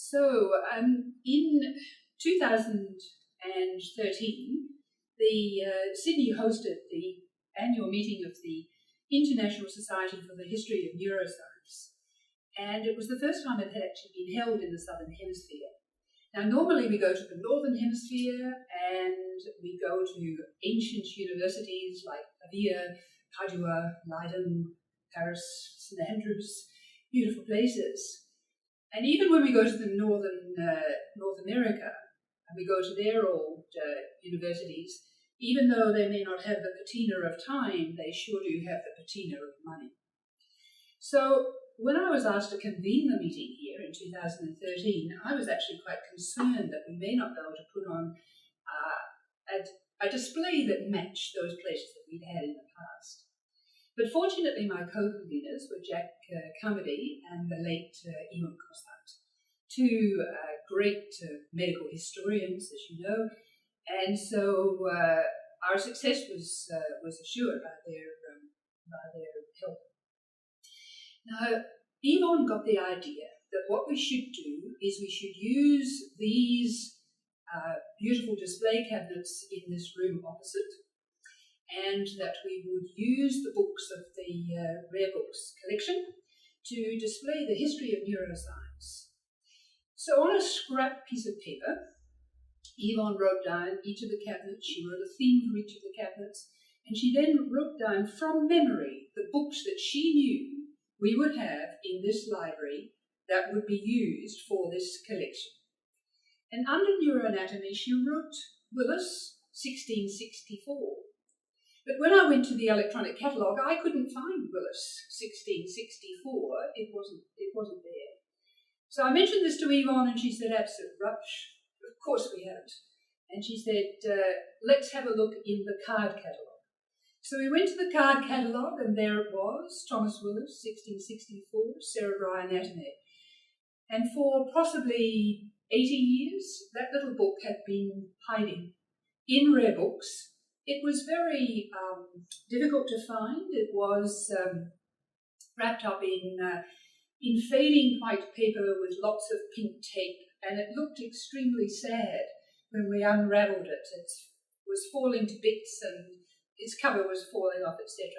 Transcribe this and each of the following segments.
So, in 2013, the Sydney hosted the annual meeting of the International Society for the History of Neuroscience, and it was the first time it had actually been held in the Southern Hemisphere. Now, normally we go to the Northern Hemisphere and we go to ancient universities like Pavia, Padua, Leiden, Paris, St Andrews, beautiful places. And even when we go to the North America, and we go to their old universities, even though they may not have the patina of time, they sure do have the patina of money. So when I was asked to convene the meeting here in 2013, I was actually quite concerned that we may not be able to put on a display that matched those places that we'd had in the past. But fortunately, my co-conveners were Jack Carmody and the late Ian Costat, two great medical historians, as you know, and so our success was assured by their help. Now, Yvonne got the idea that what we should do is we should use these beautiful display cabinets in this room opposite, and that we would use the books of the Rare Books collection to display the history of neuroscience. So on a scrap piece of paper, Yvonne wrote down each of the cabinets, she wrote a theme for each of the cabinets, and she then wrote down from memory the books that she knew we would have in this library that would be used for this collection. And under neuroanatomy, she wrote Willis, 1664. But when I went to the electronic catalogue, I couldn't find Willis, 1664. It wasn't there. So I mentioned this to Yvonne, and she said, absolute rubbish. Of course we haven't. And she said, let's have a look in the card catalogue. So we went to the card catalogue, and there it was, Thomas Willis, 1664, Cerebral Anatomy. And for possibly 80 years, that little book had been hiding in Rare Books. It was very difficult to find. It was wrapped up in fading white paper with lots of pink tape, and it looked extremely sad when we unravelled it. It was falling to bits, and its cover was falling off, etc.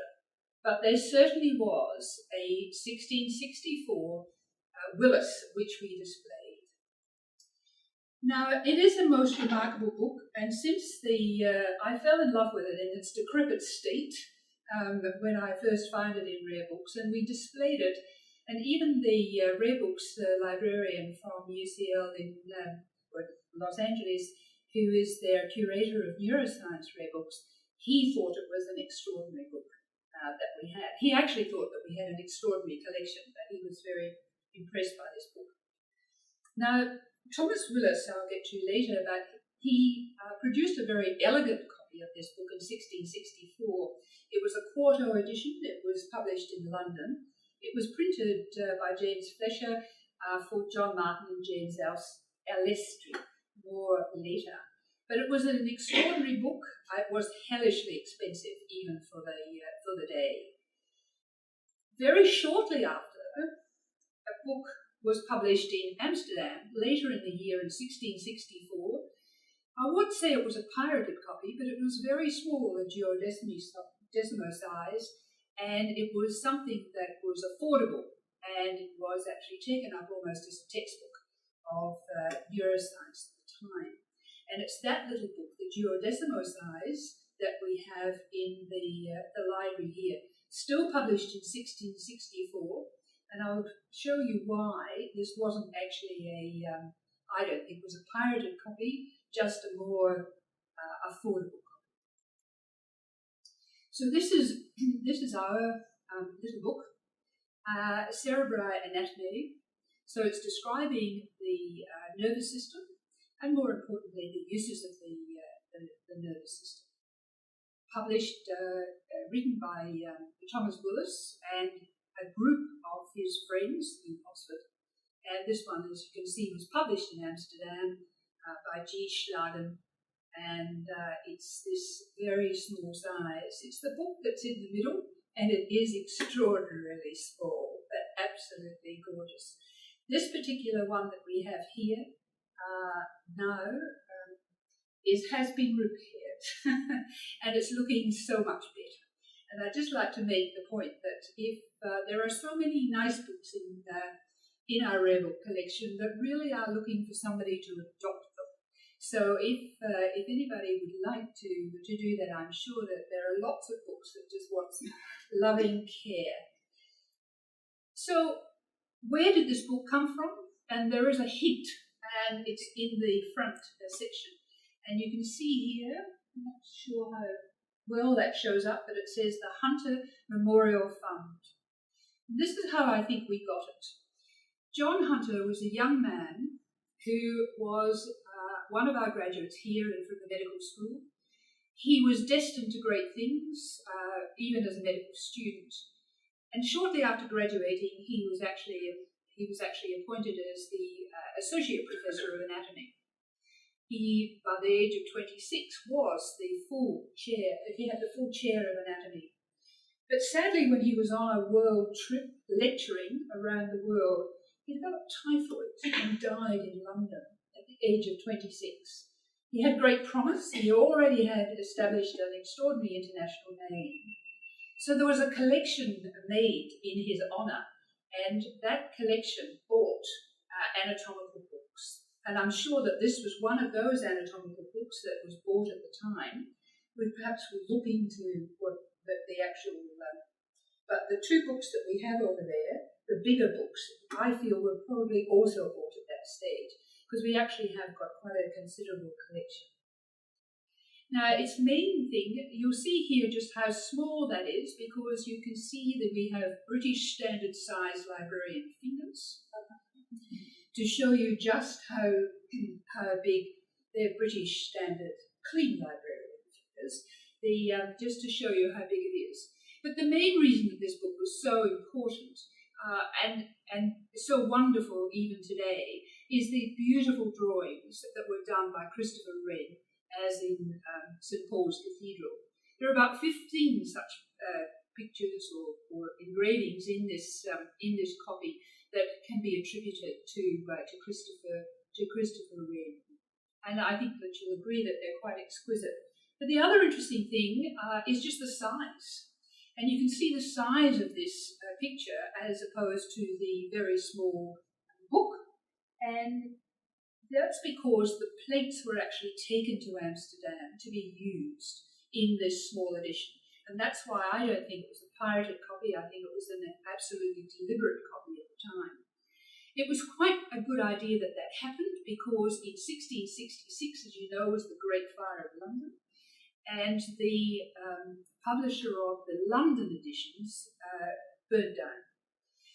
But there certainly was a 1664 Willis, which we displayed. Now, it is a most remarkable book, and since I fell in love with it in its decrepit state when I first found it in Rare Books, and we displayed it, and even the Rare Books librarian from UCL in Los Angeles, who is their curator of neuroscience Rare Books, he thought it was an extraordinary book that we had. He actually thought that we had an extraordinary collection, but he was very impressed by this book. Now, Thomas Willis, I'll get to later, but he produced a very elegant copy of this book in 1664. It was a quarto edition. It was published in London. It was printed by James Flesher for John Martin and James Alestri more later. But it was an extraordinary book. It was hellishly expensive, even for the day. Very shortly after, a book was published in Amsterdam later in the year in 1664. I would say it was a pirated copy, but it was very small, the Desmos Eyes, and it was something that was affordable, and it was actually taken up almost as a textbook of neuroscience at the time. And it's that little book, the Desmos Eyes, that we have in the library here, still published in 1664. And I'll show you why this wasn't actually I don't think it was a pirated copy, just a more affordable copy. So this is our little book, Cerebral Anatomy. So it's describing the nervous system, and more importantly, the uses of the nervous system. Published, written by Thomas Willis and a group of his friends in Oxford. And this one, as you can see, was published in Amsterdam by G. Schlagen, and it's this very small size. It's the book that's in the middle, and it is extraordinarily small, but absolutely gorgeous. This particular one that we have here now has been repaired and it's looking so much better. And I'd just like to make the point that if there are so many nice books in our rare book collection that really are looking for somebody to adopt them. So if anybody would like to do that, I'm sure that there are lots of books that just want some loving care. So where did this book come from? And there is a hint, and it's in the front section. And you can see here, I'm not sure how well that shows up, but it says the Hunter Memorial Fund. And this is how I think we got it. John Hunter was a young man who was one of our graduates here and from the medical school. He was destined to great things, even as a medical student. And shortly after graduating, he was actually appointed as the associate professor of anatomy. He, by the age of 26, was the full chair. He had the full chair of anatomy. But sadly, when he was on a world trip lecturing around the world, he developed typhoid and died in London at the age of 26. He had great promise. He already had established an extraordinary international name. So there was a collection made in his honour, and that collection bought anatomical books. And I'm sure that this was one of those anatomical books that was bought at the time. We perhaps will look into what the actual, but the two books that we have over there, the bigger books, I feel were probably also bought at that stage, because we actually have got quite a considerable collection. Now, its main thing, you'll see here just how small that is, because you can see that we have British standard size librarian fingers to show you just how big their British standard clean librarian fingers, just to show you how big it is. But the main reason that this book was so important and so wonderful even today is the beautiful drawings that were done by Christopher Wren, as in St. Paul's Cathedral. There are about 15 such pictures or engravings in this copy that can be attributed to Christopher Wren. And I think that you'll agree that they're quite exquisite. But the other interesting thing is just the size. And you can see the size of this picture as opposed to the very small book. And that's because the plates were actually taken to Amsterdam to be used in this small edition. And that's why I don't think it was a pirated copy. I think it was an absolutely deliberate copy at the time. It was quite a good idea that that happened, because in 1666, as you know, was the Great Fire of London. And the publisher of the London editions burned down.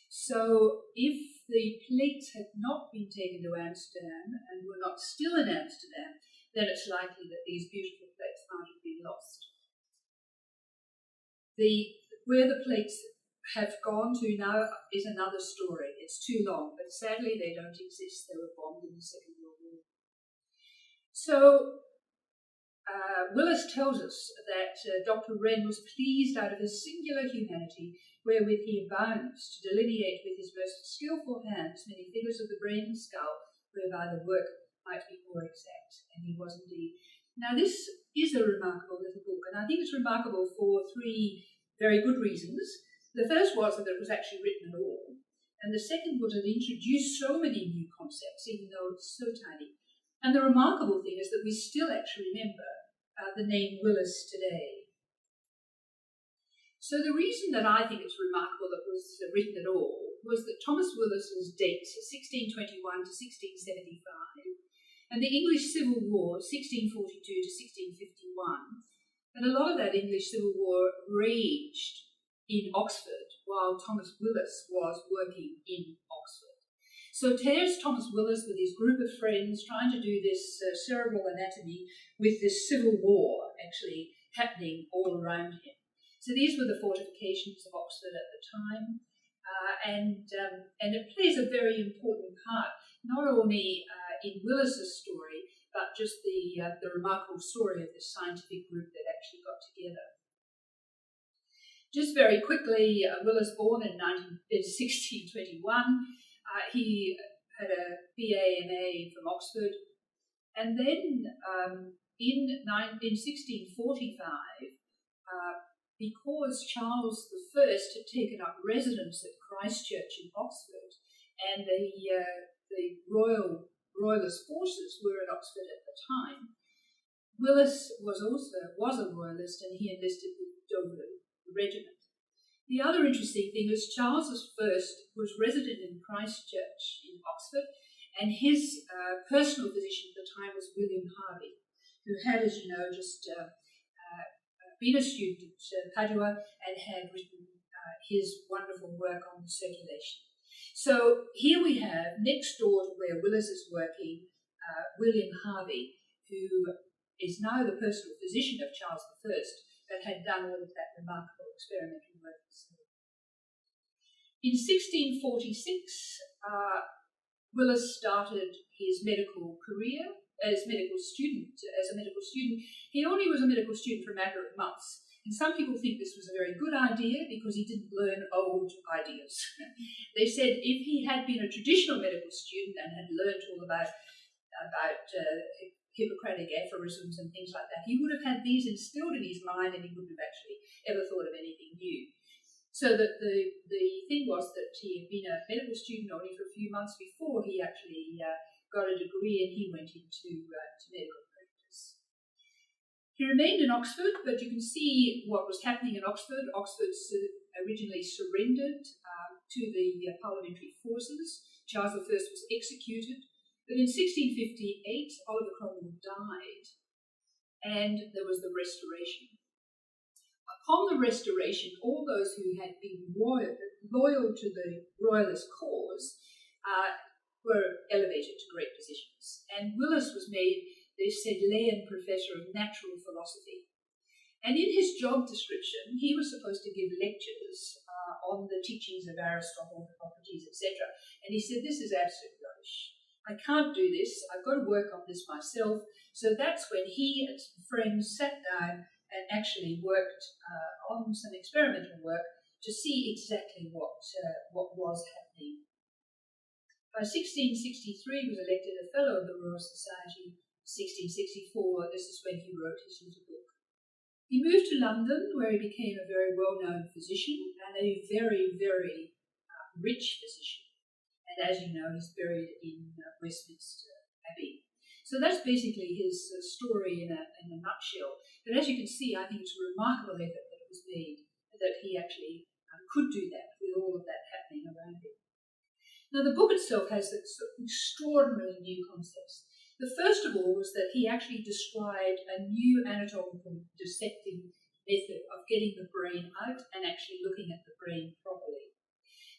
So if the plates had not been taken to Amsterdam and were not still in Amsterdam, then it's likely that these beautiful plates might have been lost. Where the plates have gone to now is another story. It's too long, but sadly they don't exist. They were bombed in the Second World War. So Willis tells us that Dr. Wren was pleased out of his singular humanity, wherewith he abounds, to delineate with his most skilful hands many figures of the brain and skull, whereby the work might be more exact. And he was indeed. Now this is a remarkable little book, and I think it's remarkable for three very good reasons. The first was that it was actually written at all, and the second was that it introduced so many new concepts, even though it's so tiny. And the remarkable thing is that we still actually remember the name Willis today. So the reason that I think it's remarkable that it was written at all was that Thomas Willis's date, 1621 to 1675, and the English Civil War, 1642 to 1651, and a lot of that English Civil War raged in Oxford while Thomas Willis was working in Oxford. So there's Thomas Willis with his group of friends trying to do this cerebral anatomy with this civil war actually happening all around him. So these were the fortifications of Oxford at the time, and it plays a very important part, not only in Willis's story, but just the remarkable story of this scientific group that actually got together. Just very quickly, Willis born in 1621. He had a BA/MA from Oxford, and then in 1645, because Charles I had taken up residence at Christ Church in Oxford, and the royalist forces were at Oxford at the time, Willis was a royalist, and he enlisted with Dover Regiment. The other interesting thing is Charles I was resident in Christ Church in Oxford, and his personal physician at the time was William Harvey, who had, as you know, just been a student at Padua and had written his wonderful work on circulation. So here we have, next door to where Willis is working, William Harvey, who is now the personal physician of Charles I, but had done all of that remarkable experimental work. In 1646, Willis started his medical career as a medical student. He only was a medical student for a matter of months. And some people think this was a very good idea because he didn't learn old ideas. They said if he had been a traditional medical student and had learned all about Hippocratic aphorisms and things like that, he would have had these instilled in his mind and he wouldn't have actually ever thought of anything new. So that the thing was that he had been a medical student only for a few months before he actually got a degree, and he went into medical practice. He remained in Oxford, but you can see what was happening in Oxford. Oxford originally surrendered to the parliamentary forces. Charles I was executed. But in 1658, Oliver Cromwell died, and there was the Restoration. Upon the Restoration, all those who had been loyal to the royalist cause were elevated to great positions. And Willis was made the Sedleian Professor of Natural Philosophy. And in his job description, he was supposed to give lectures on the teachings of Aristotle, Hippocrates, etc. And he said, this is absolute rubbish. I can't do this. I've got to work on this myself. So that's when he and some friends sat down and actually worked on some experimental work to see exactly what was happening. By 1663, he was elected a Fellow of the Royal Society. 1664, this is when he wrote his little book. He moved to London, where he became a very well-known physician and a very, very rich physician. And as you know, he's buried in Westminster Abbey. So that's basically his story in a nutshell. But as you can see, I think it's a remarkable effort that was made, that he actually could do that with all of that happening around him. Now, the book itself has extraordinarily new concepts. The first of all was that he actually described a new anatomical dissecting method of getting the brain out and actually looking at the brain properly.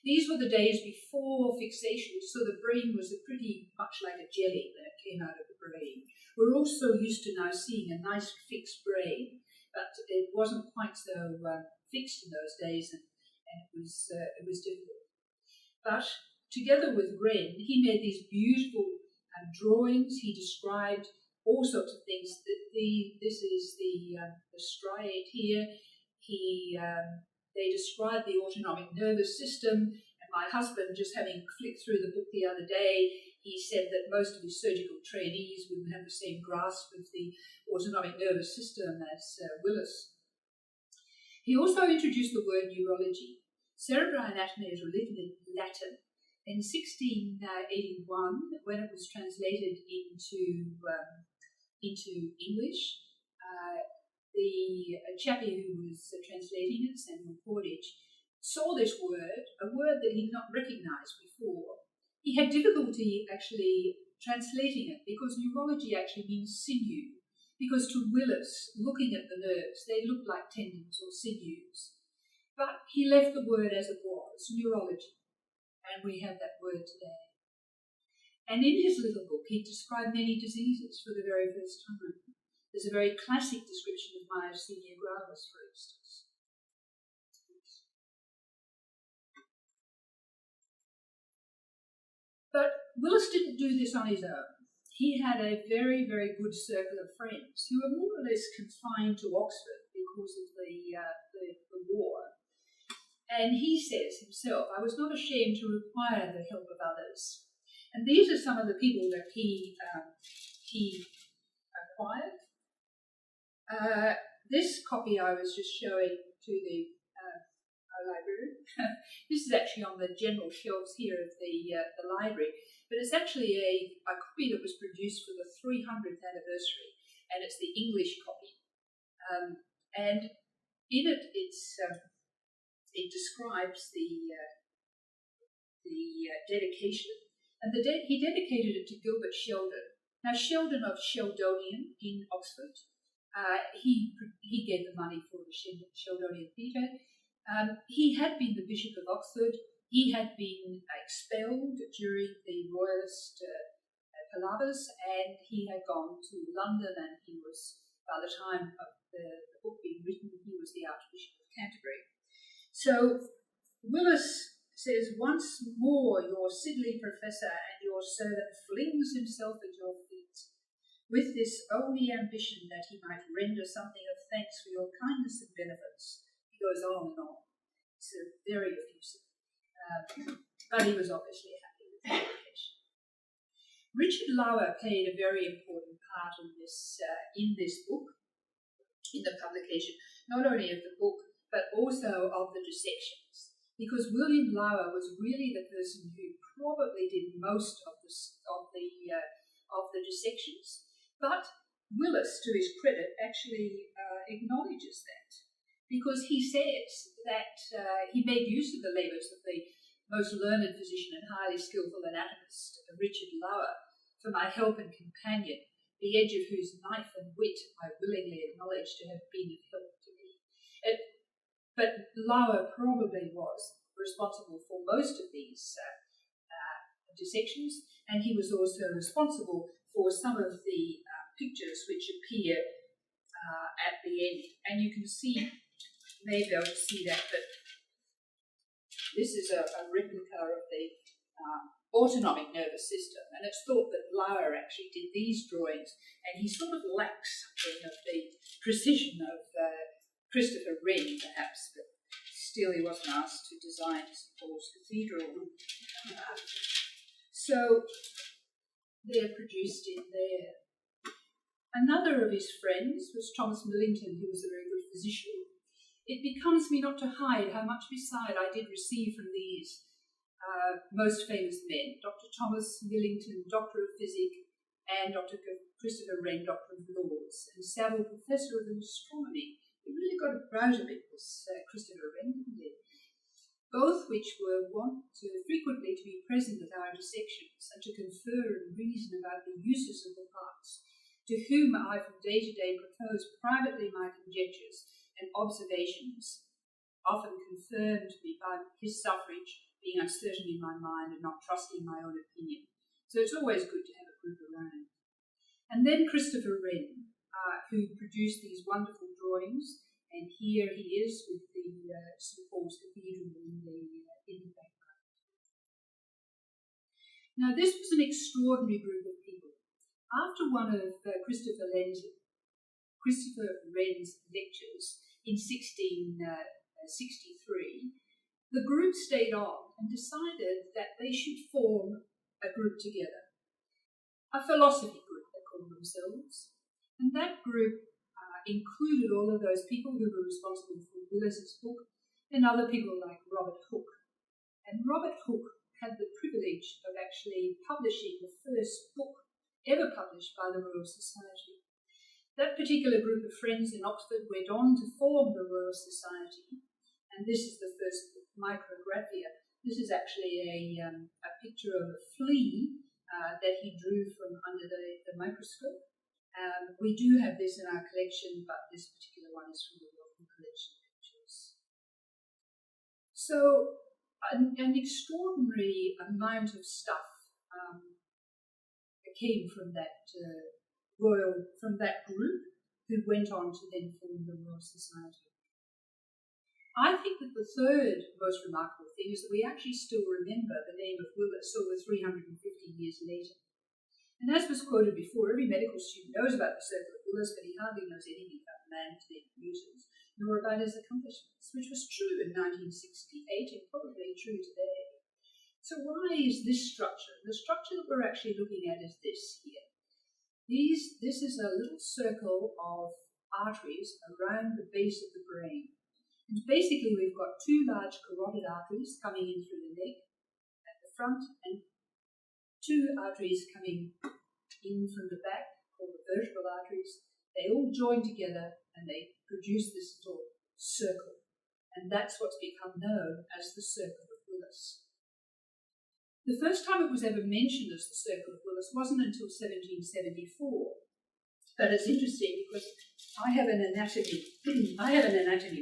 These were the days before fixation, so the brain was pretty much like a jelly that came out of the brain. We're also used to now seeing a nice fixed brain, but it wasn't quite so fixed in those days, and it was difficult. But together with Wren, he made these beautiful drawings. He described all sorts of things. This is the striate here. They described the autonomic nervous system, and my husband, just having flicked through the book the other day, he said that most of his surgical trainees wouldn't have the same grasp of the autonomic nervous system as Willis. He also introduced the word neurology. Cerebral anatomy is written in Latin. In 1681, when it was translated into English, the chappie who was translating it, Samuel Portage, saw this word, a word that he'd not recognised before. He had difficulty actually translating it because neurology actually means sinew. Because to Willis, looking at the nerves, they looked like tendons or sinews. But he left the word as it was, neurology, and we have that word today. And in his little book, he described many diseases for the very first time. There's a very classic description of myasthenia gravis, for instance. But Willis didn't do this on his own. He had a very, very good circle of friends who were more or less confined to Oxford because of the war. And he says himself, "I was not ashamed to require the help of others." And these are some of the people that he acquired. This copy I was just showing to the library. This is actually on the general shelves here of the library, but it's actually a copy that was produced for the 300th anniversary, and it's the English copy. And in it, it describes the dedication, and he dedicated it to Gilbert Sheldon. Now, Sheldon of Sheldonian in Oxford, he gave the money for the Sheldonian Theatre. He had been the Bishop of Oxford. He had been expelled during the Royalist palavers, and he had gone to London, and he was, by the time of the book being written, he was the Archbishop of Canterbury. So Willis says, "Once more your Sidley professor and your servant flings himself at your feet, with this only ambition that he might render something of thanks for your kindness and benefits." He goes on and on. It's very effusive. But he was obviously happy with the education. Richard Lower played a very important part in this book, in the publication, not only of the book, but also of the dissections. Because William Lower was really the person who probably did most of the dissections. But Willis, to his credit, actually acknowledges that, because he says that he made use of the labours of the most learned physician and highly skillful anatomist, Richard Lower, for my help and companion, the edge of whose knife and wit I willingly acknowledge to have been of help to me. But Lower probably was responsible for most of these dissections, and he was also responsible for some of the pictures which appear at the end. And you can see, you may be able to see that, but this is a replica of the autonomic nervous system, and it's thought that Lower actually did these drawings, and he sort of lacks something of the precision of Christopher Wren, perhaps, but still he wasn't asked to design St. Paul's Cathedral. So they're produced in there. Another of his friends was Thomas Millington, who was a very good physician. It becomes me not to hide how much beside I did receive from these most famous men, Dr. Thomas Millington, Doctor of Physic, and Dr. Christopher Wren, Doctor of Laws, and Saville, Professor of Astronomy. He really got about a bit, this Christopher Wren, didn't he? Both which were wont frequently to be present at our dissections, and to confer and reason about the uses of the parts, to whom I from day to day propose privately my conjectures and observations, often confirmed me by his suffrage, being uncertain in my mind and not trusting my own opinion. So it's always good to have a group around. And then Christopher Wren, who produced these wonderful drawings, and here he is with the St. Paul's Cathedral in the background. Now this was an extraordinary group of people. After one of Christopher Wren's lectures in 1663, the group stayed on and decided that they should form a group together, a philosophy group, they called themselves. And that group included all of those people who were responsible for Willis's book, and other people like Robert Hooke. And Robert Hooke had the privilege of actually publishing the first book ever published by the Royal Society. That particular group of friends in Oxford went on to form the Royal Society, and this is the first book, Micrographia. This is actually a picture of a flea that he drew from under the microscope. We do have this in our collection, but this particular one is from the Royal Collection of Pictures. So an extraordinary amount of stuff came from that group, who went on to then form the Royal Society. I think that the third most remarkable thing is that we actually still remember the name of Willis over 350 years later. And as was quoted before, every medical student knows about the Circle of Willis, but he hardly knows anything about man to the usus, nor about his accomplishments, which was true in 1968 and probably true today. So why is this structure? The structure that we're actually looking at is this here. This is a little circle of arteries around the base of the brain. And basically we've got two large carotid arteries coming in through the neck at the front and two arteries coming in from the back, called the vertebral arteries. They all join together and they produce this little circle. And that's what's become known as the Circle of Willis. The first time it was ever mentioned as the Circle of Willis wasn't until 1774. But it's interesting because I have an anatomy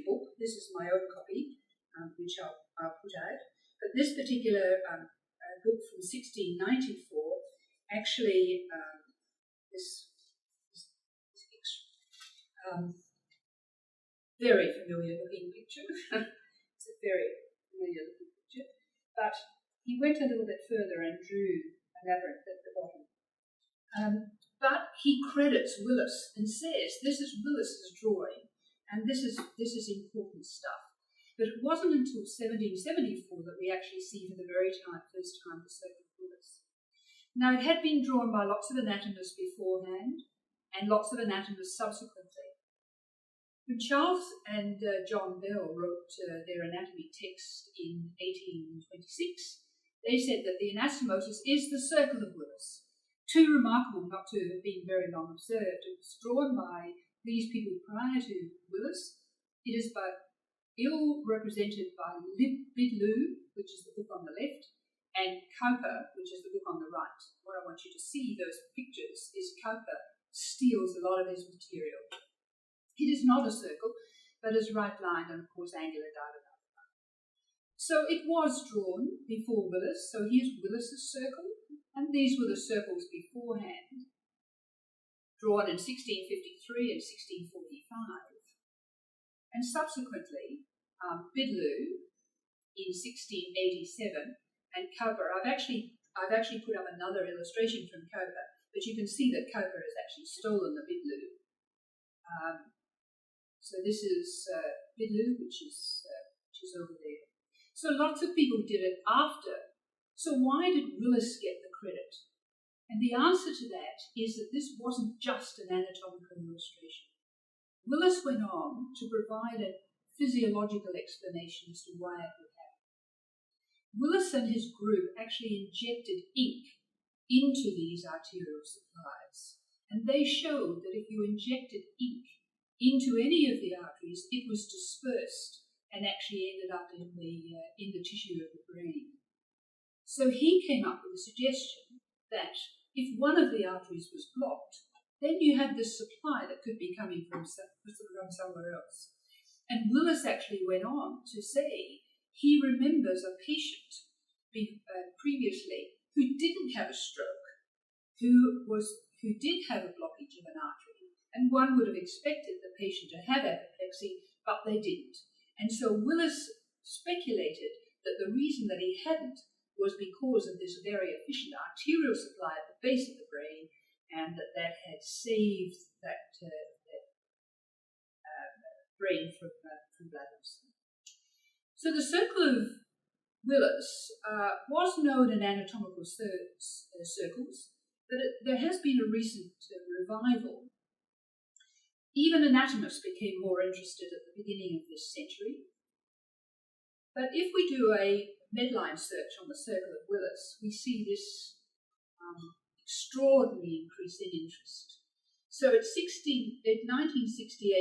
book. This is my own copy, which I'll put out. But this particular book from 1694 actually very familiar looking picture. It's a very familiar looking picture. But he went a little bit further and drew a labyrinth at the bottom. But he credits Willis and says, this is Willis's drawing, and this is important stuff. But it wasn't until 1774 that we actually see for the very first time the Circle of Willis. Now, it had been drawn by lots of anatomists beforehand, and lots of anatomists subsequently. When Charles and John Bell wrote their anatomy text in 1826, they said that the anastomosis is the Circle of Willis. Too remarkable not to have been very long observed. It was drawn by these people prior to Willis. It is but ill represented by Bidloo, which is the book on the left, and Cowper, which is the book on the right. What I want you to see, those pictures, is Cowper steals a lot of his material. It is not a circle, but is right-lined and, of course, angular diagonal. So it was drawn before Willis. So here's Willis's circle, and these were the circles beforehand, drawn in 1653 and 1645. And subsequently, Bidloo in 1687, and Cowper. I've actually put up another illustration from Cowper, but you can see that Cowper has actually stolen the Bidloo. So this is Bidloo, which is over there. So lots of people did it after. So why did Willis get the credit? And the answer to that is that this wasn't just an anatomical illustration. Willis went on to provide a physiological explanation as to why it would happen. Willis and his group actually injected ink into these arterial supplies, and they showed that if you injected ink into any of the arteries, it was dispersed and actually ended up in the tissue of the brain. So he came up with a suggestion that if one of the arteries was blocked, then you had this supply that could be coming from somewhere else. And Willis actually went on to say he remembers a patient previously who didn't have a stroke, who did have a blockage of an artery, and one would have expected the patient to have apoplexy, but they didn't. And so Willis speculated that the reason that he hadn't was because of this very efficient arterial supply at the base of the brain, and that had saved that brain from blood loss. So the Circle of Willis was known in anatomical circles, but there has been a recent revival. Even anatomists became more interested at the beginning of this century. But if we do a Medline search on the Circle of Willis, we see this extraordinary increase in interest. So at 1968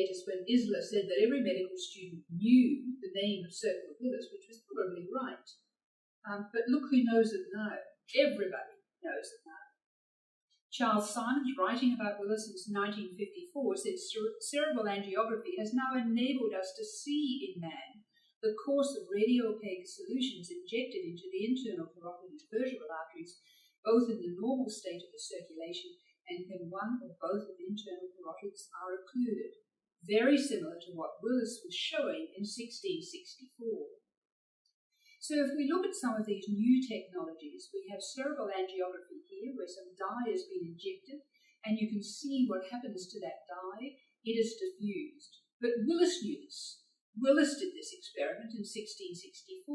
is when Isler said that every medical student knew the name of Circle of Willis, which was probably right. But look who knows it now. Everybody knows it now. Charles Simons, writing about Willis since 1954, said cerebral angiography has now enabled us to see in man the course of radiopaque solutions injected into the internal carotid and vertebral arteries, both in the normal state of the circulation and when one or both of the internal carotids are occluded, very similar to what Willis was showing in 1664. So if we look at some of these new technologies, we have cerebral angiography here, where some dye has been injected, and you can see what happens to that dye it is diffused. But Willis knew this. Willis did this experiment in 1664,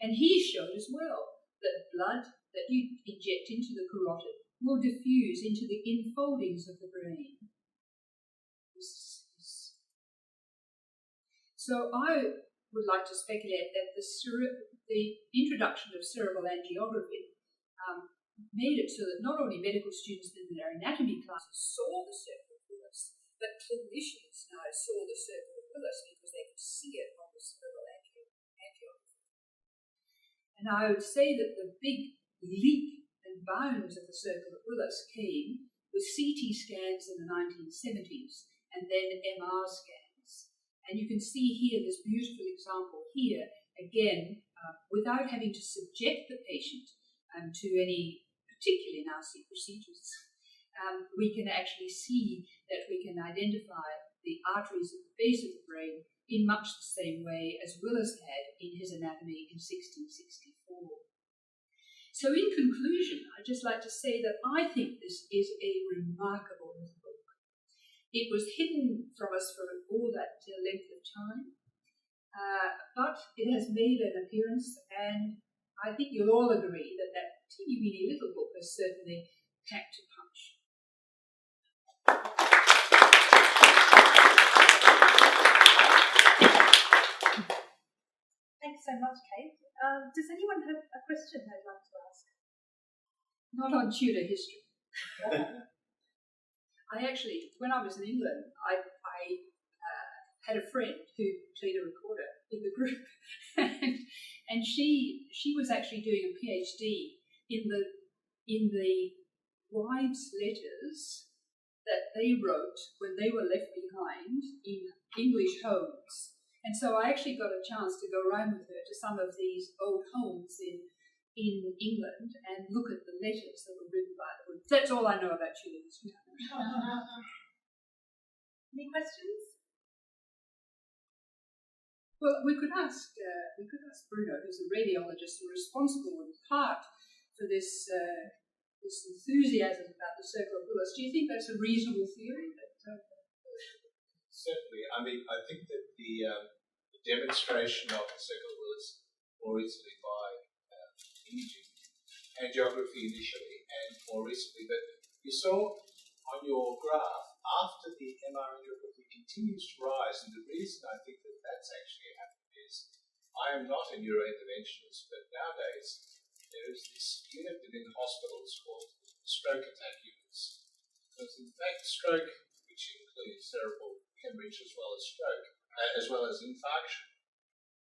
and he showed as well that blood that you inject into the carotid will diffuse into the infoldings of the brain. So I would like to speculate that the introduction of cerebral angiography made it so that not only medical students in their anatomy classes saw the Circle of Willis, but clinicians now saw the Circle of Willis because they could see it on the cerebral angiography. And I would say that the big leap and bounds of the Circle of Willis came with CT scans in the 1970s and then MR scans. And you can see here this beautiful example here, again, without having to subject the patient to any particularly nasty procedures. We can actually see that we can identify the arteries at the base of the brain in much the same way as Willis had in his anatomy in 1664. So in conclusion, I'd just like to say that I think this is a remarkable little book. It was hidden from us for all that length of time, but it has made an appearance, and I think you'll all agree that that teeny-weeny little book has certainly packed a punch. Thanks so much, Kate. Does anyone have a question they'd like to ask? Not on Tudor history. I actually, when I was in England, I had a friend who played a recorder in the group, and she was actually doing a PhD in the wives' letters that they wrote when they were left behind in English homes. And so I actually got a chance to go around with her to some of these old homes in England and look at the letters that were written by them. That's all I know about Tudor history. Any questions? Well, we could ask Bruno, who's a radiologist and responsible in part for this enthusiasm about the Circle of Willis. Do you think that's a reasonable theory? Certainly. I mean, I think that the demonstration of the Circle of Willis more easily by imaging, angiography initially, and more recently, but you saw on your graph, after the MR angiography continues to rise, and the reason I think that that's actually happened is I am not a neurointerventionist, but nowadays there is this unit within hospitals called stroke attack units. Because in fact, stroke, which includes cerebral hemorrhage as well as stroke, as well as infarction,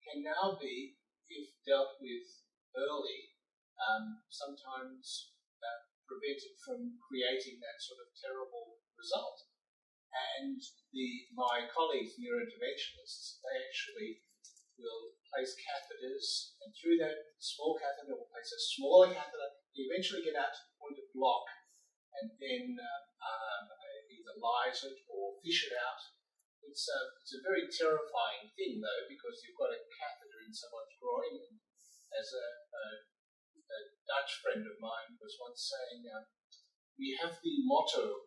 can now be, if dealt with early, sometimes prevented from creating that sort of terrible result. And my colleagues, neurointerventionists, they actually will place catheters, and through that small catheter will place a smaller catheter. You eventually get out to the point of block, and then either lyse it or fish it out. It's a very terrifying thing, though, because you've got a catheter in someone's groin. And as a Dutch friend of mine was once saying, we have the motto,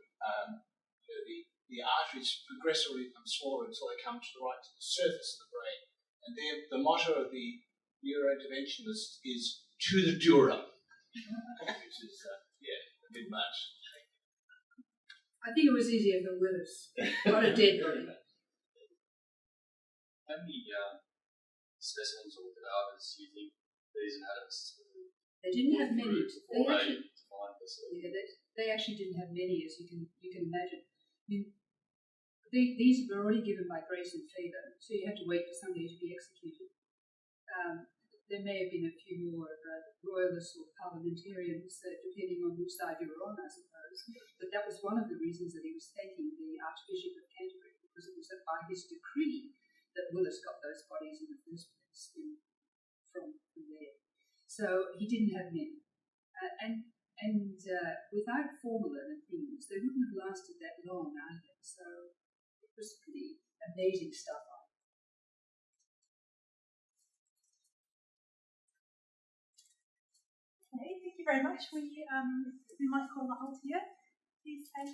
the arteries progressively become smaller until they come to the surface of the brain. And the motto of the neurointerventionist is to the dura, which is, a bit much. I think it was easier for Willis, not a dead body. How many specimens or cadavers do you think these anatomists would? They didn't have many. They actually didn't have many, as you can imagine. I mean, these were already given by grace and favour, so you had to wait for somebody to be executed. There may have been a few more royalists or parliamentarians, depending on which side you were on, I suppose. But that was one of the reasons that he was thanking the Archbishop of Canterbury, because it was by his decree that Willis got those bodies in the first place from there. So he didn't have many. And without formalin and things, they wouldn't have lasted that long either. So it was pretty amazing stuff. Okay, thank you very much. We might call the halt here. Please take.